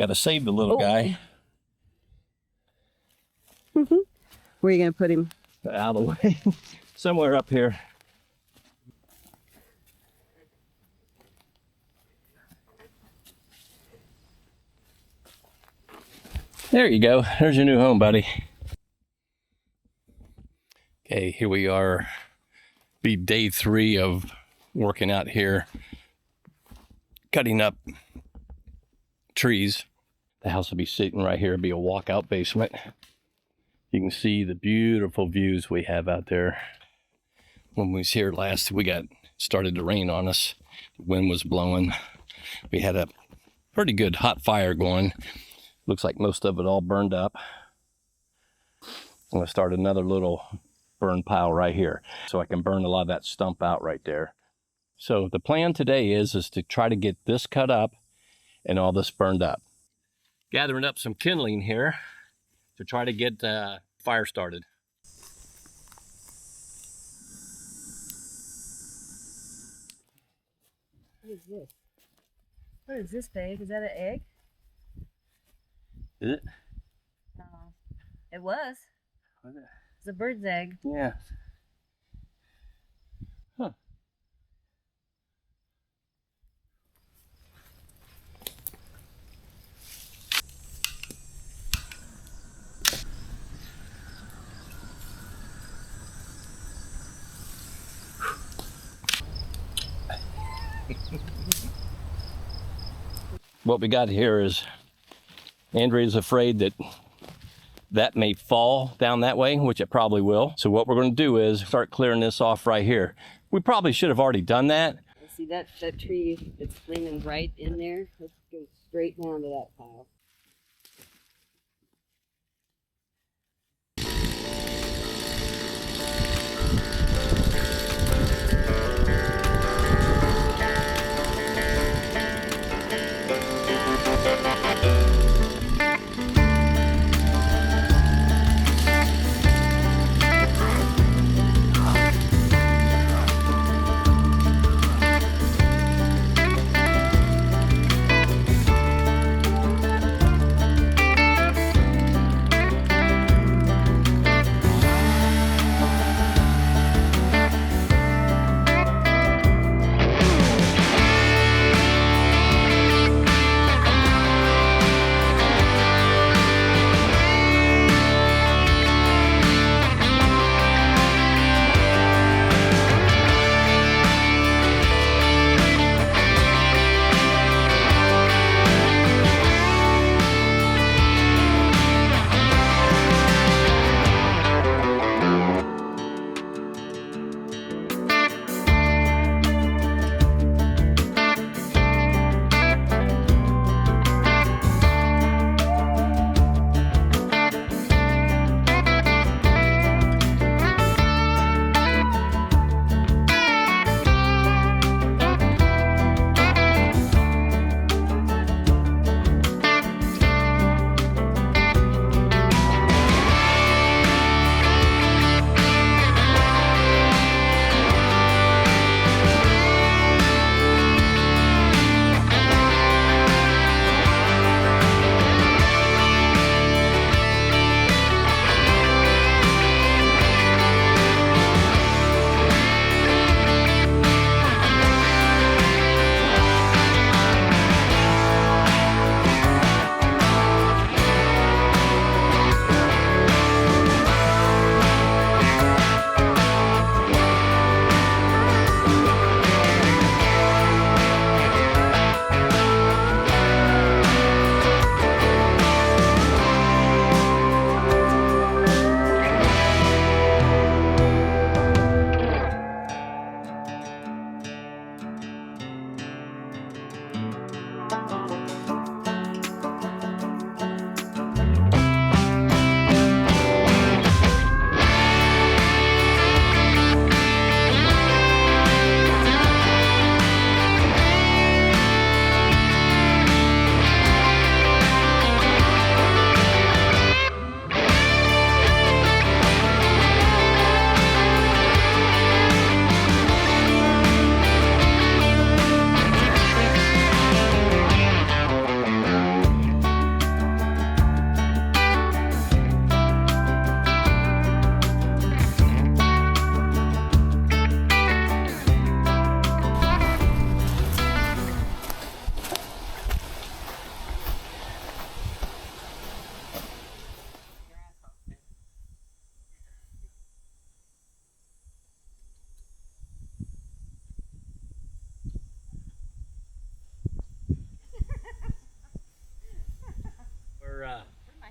Got to save the little guy. Where are you going to put him? Out of the way. Somewhere up here. There you go. There's your new home, buddy. Okay, here we are. Be day 3 of working out here, cutting up trees. The house will be sitting right here. It'll be a walkout basement. You can see the beautiful views we have out there. When we was here last, started to rain on us. The wind was blowing. We had a pretty good hot fire going. Looks like most of it all burned up. I'm gonna start another little burn pile right here so I can burn a lot of that stump out right there. So the plan today is to try to get this cut up and all this burned up. Gathering up some kindling here to try to get fire started. What is this? What is this, babe? Is that an egg? Is it? No. It was. Was it? It's a bird's egg. Yeah. Huh. What we got here is Andrea's afraid that may fall down that way, which it probably will. So what we're going to do is start clearing this off right here. We probably should have already done that. See that tree that's leaning right in there? Let's go straight down to that pile.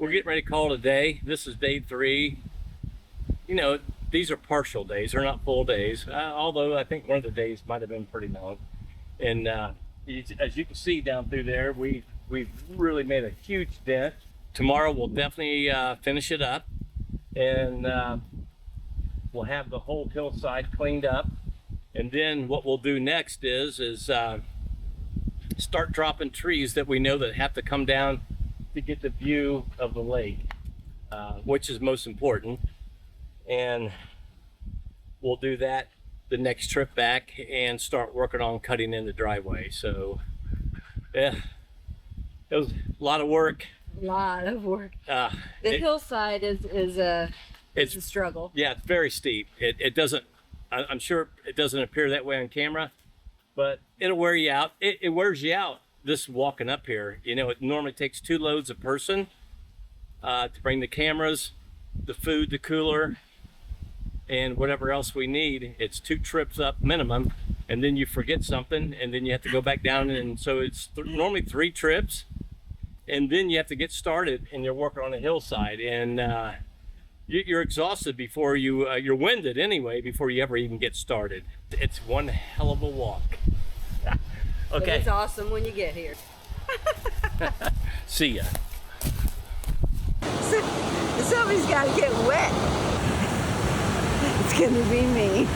we're getting ready to call it a day. This is day 3. You know, these are partial days. They're not full days. Although I think one of the days might have been pretty long. And as you can see down through there, we've really made a huge dent. Tomorrow we'll definitely finish it up, and we'll have the whole hillside cleaned up. And then what we'll do next is start dropping trees that we know that have to come down to get the view of the lake, which is most important. And we'll do that the next trip back and start working on cutting in the driveway. So yeah, it was a lot of work. A lot of work. The hillside is a struggle. Yeah, it's very steep. It doesn't, I'm sure it doesn't appear that way on camera, but it'll wear you out. It wears you out, this walking up here. You know, it normally takes 2 loads a person to bring the cameras, the food, the cooler, and whatever else we need. It's 2 trips up minimum, and then you forget something, and then you have to go back down. And so it's normally 3 trips, and then you have to get started, and you're working on a hillside, and you're exhausted before you're winded anyway before you ever even get started. It's one hell of a walk. Okay. But it's awesome when you get here. See ya. Somebody's got to get wet. It's gonna be me.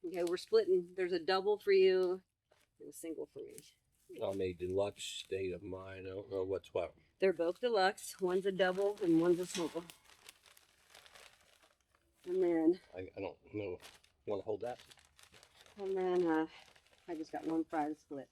Okay, we're splitting. There's a double for you and a single for me. On a deluxe state of mind. I don't know what's what. They're both deluxe. One's a double and one's a single. And then, I don't know. Want to hold that? I just got one fry to split.